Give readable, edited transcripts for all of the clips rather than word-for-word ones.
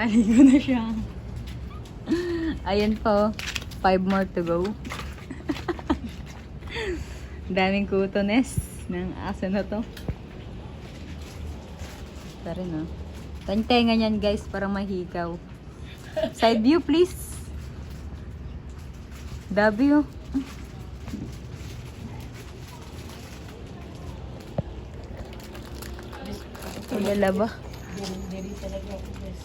Nakaligo na siya. Ayan po. 5 more to go. Daming kutones ng aso na to. Ito rin, oh. Tenga niyan, guys, parang mahikaw. Side view, please. W. Tulala ba? Diri talaga ako, guys.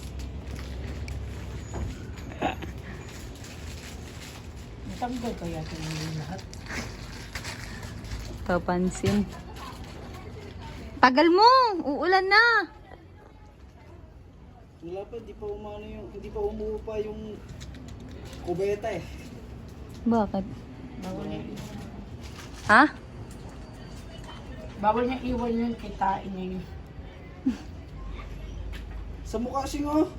Natanggal kaya ito yung lahat. Papansin. Tagal mo! Uulan na! Wala pa, hindi pa umuupa yung kubeta eh. Bakit? Bawal niya, Ha? bawal niya iwan yun, kitain niya yun. Sa mukha singo,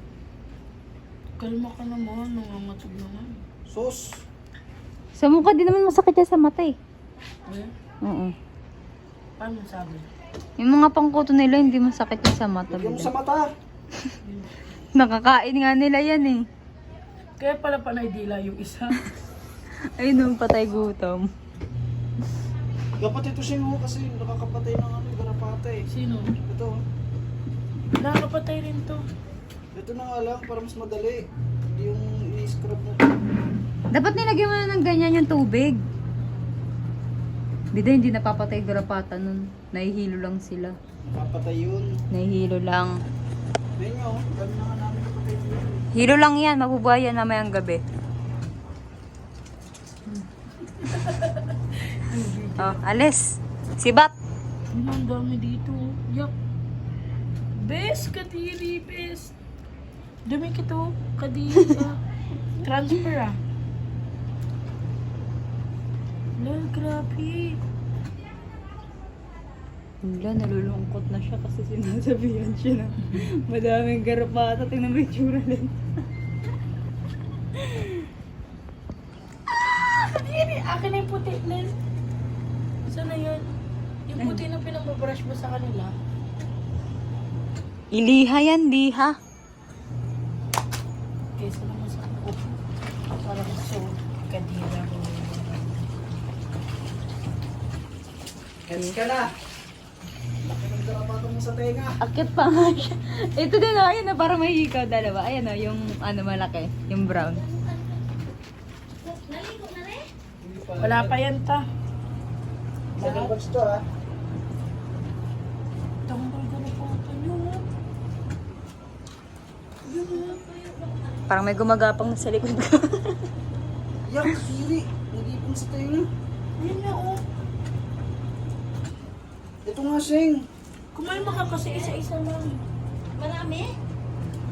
Kalma ka naman, nangangatsog naman. sos. Sa mukha din naman masakit yan sa mata eh. Eh, Oo. paano sabi? Yung mga pangkuto nila hindi masakit yan sa mata. Lagyan mo Bida. sa mata. Nakakain nga nila yan eh. Kaya pala panay dila yung isa. Ayun nung patay gutom. Dapat ito singo kasi nakakapatay ng garapata eh. Sino? Ito. Nakakapatay rin to. Ito na nga lang para mas madali. Hindi yung i-scrub mo. Dapat nilagyan mo na ng ganyan yung tubig. Bida hindi napapatay garapata nun. Nahihilo lang sila. Nakapatay yun. Nahihilo lang. Ayun nga oh, dami na nga namin kapatay yun. Hilo lang yan. Mabubuhay yan namayang gabi. Oh, alis. Sibat. Yun ang dami dito. Yak. Bes, kadiri, bes. Dami kito, kadiri. Transfer ah. Lol, grabe. Wala, nalulungkot na siya kasi sinasabihan siya na madaming garapata. Tingnan mo yung tsura lang. Kadiri, akin na yung puti, Len. Saan na yun? Yung puti na pinambabrush mo sa kanila. Iliha yan, liha. Kesa naman sa ako. Parang so, kadira ko. Heads ka na. Laki ng garapata mo sa tenga. Akit pa nga siya. Ito din o, ayun o, para mahihikaw dalawa. Ayan o, yung ano malaki, yung brown. Hindi pa. Wala pa yan ta. Second batch to ha. Tambal ko na po ito nyo. Parang may gumagapang sa likod ko. Yak, kiri. Nag-ipon sa tenga. Yan na oh. Ito nga sing. Kumain ka kasi isa-isa lang. Marami?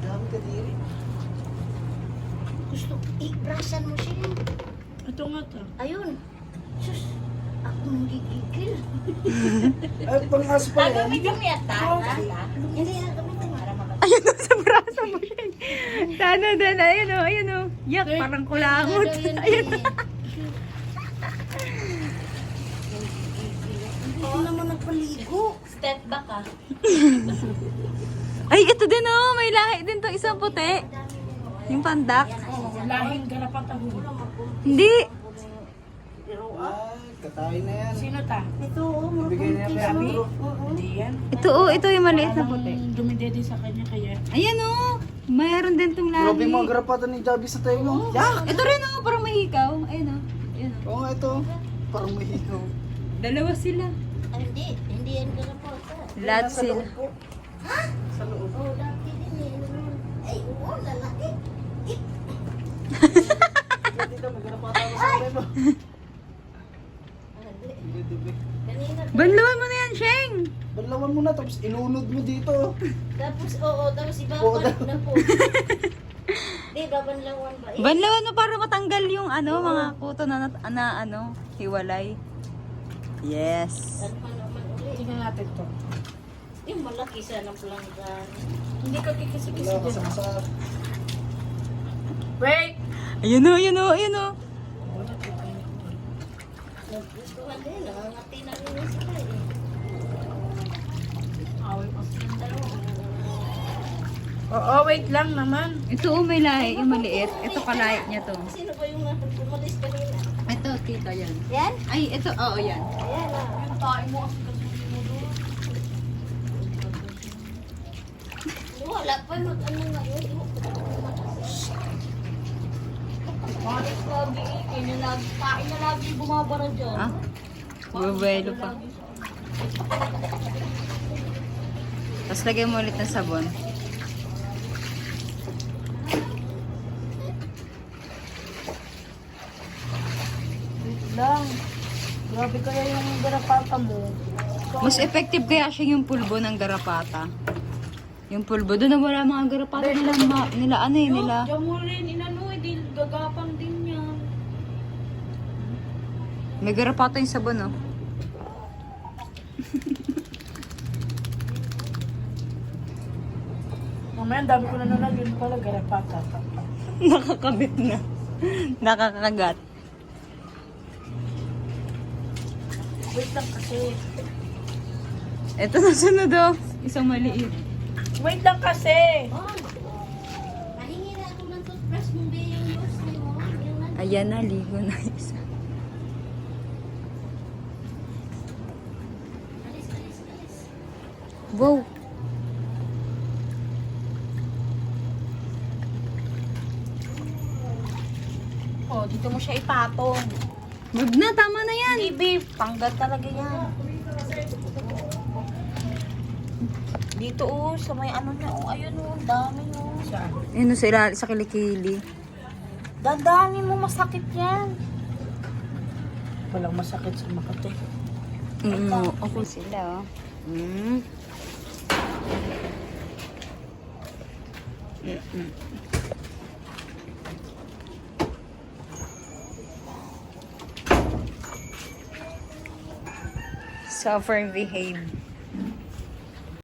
Dami kadiri. Gusto i-brushan mo siya. Ito nga ta. Ayun. Sus, ako nang gigigil. Ay, pang-aso pa yan. Gagamitin mo yata. Hindi, gagamitin mo. Para makapagod. Ayun o, sa braso mo siya. Sana din, ayun o, ayun o. Yak, parang kulangot. Ayun. Hindi ko naman nagpaligo. Step back ah. Ay, ito din o, may lahi din to, isang puti. Yung pandak. Lahing garapat ako. Hindi. Ay, katay na yan. Sino ta? Ito, oh, Ibigay na yan kay Andrew. Hindi yan. Ito o, ito yung maliit na puti. Parang dumidede sa kanya kaya. Ayan o, mayroon din tong lahi. Grabe mga garapata ni Javi sa tenga. Yak! Ito rin o, parang mahikaw. Ayun o, ayun o. Oo nga ito. Parang may hikaw. Dalawa sila. Ay, hindi yan garapo. Lahat sila. Sa loob. Oh, dati din eh. Ay, oo, lalaki. Dito, may garapata ako sa tenga. Hindi, dibi. Kanina. Banlawan mo na yan, Sheng! Banlawan mo na, tapos ilunod mo dito. Tapos, oo, tapos Oo, ibabalik na po. Di, babanlawan ba? Eh, Banlawan mo para matanggal yung ano, mga kuto na ano, hiwalay. Yes. ano man naman ulit. Tingnan natin to. Yung malaki sana ng pelanggan. Hindi ka kikisi-kisi Wala ka dyan. sa Wait! Ayun o, ayun o, ayun o. Gustuhan din, nangangati na rin sila eh. Away pa sila. Oo, wait lang naman. Ito may lahi, yung maliit. Ito kalahit niya to. Sino ba yung umalis kanina? Ito, tita, yan. Yan? Ay, ito, oo, yan. Ayan ah. Yung tayo mo kasi kasunin mo doon. Wala pa mag-ano ngayon. Bakit lagi ingin na lagi, kain na lagi bumabara dyan. Ah? Bubuelo pa. Tapos lagyan mo ulit ng sabon. Wait lang. Grabe kaya yung garapata mo. Mas effective kaya siya yung pulbo ng garapata. Yung pulbo, doon na wala mga garapata nila, nila ano eh, nila. Diyan mo rin, inano, di gagapang din yan. May garapata yung sabon, oh. Mamaya, ang dami ko na nalagyan pala, garapata. Nakakabit na. Nakakagat. Wait lang kasi. Ito na sunod, oh. Isang maliit. Wait lang kasi. Oh. Pahingi na ako ng toothbrush mo, be. Yung yours na mo. Yung nandun. Ayan na, ligo na isa. Alis, alis, alis. Wow. Oh, dito mo siya ipatong. Wag na, tama na yan. Hindi, babe. Tanggal talaga yan. Dito, oh. Sa may ano niya, oh. Ayun, oh. Ang dami, oh. Saan? Yun, sa kilikili. Dandanin mo, masakit yan. Walang masakit sa Makati. Ako sila, oh. So far behave.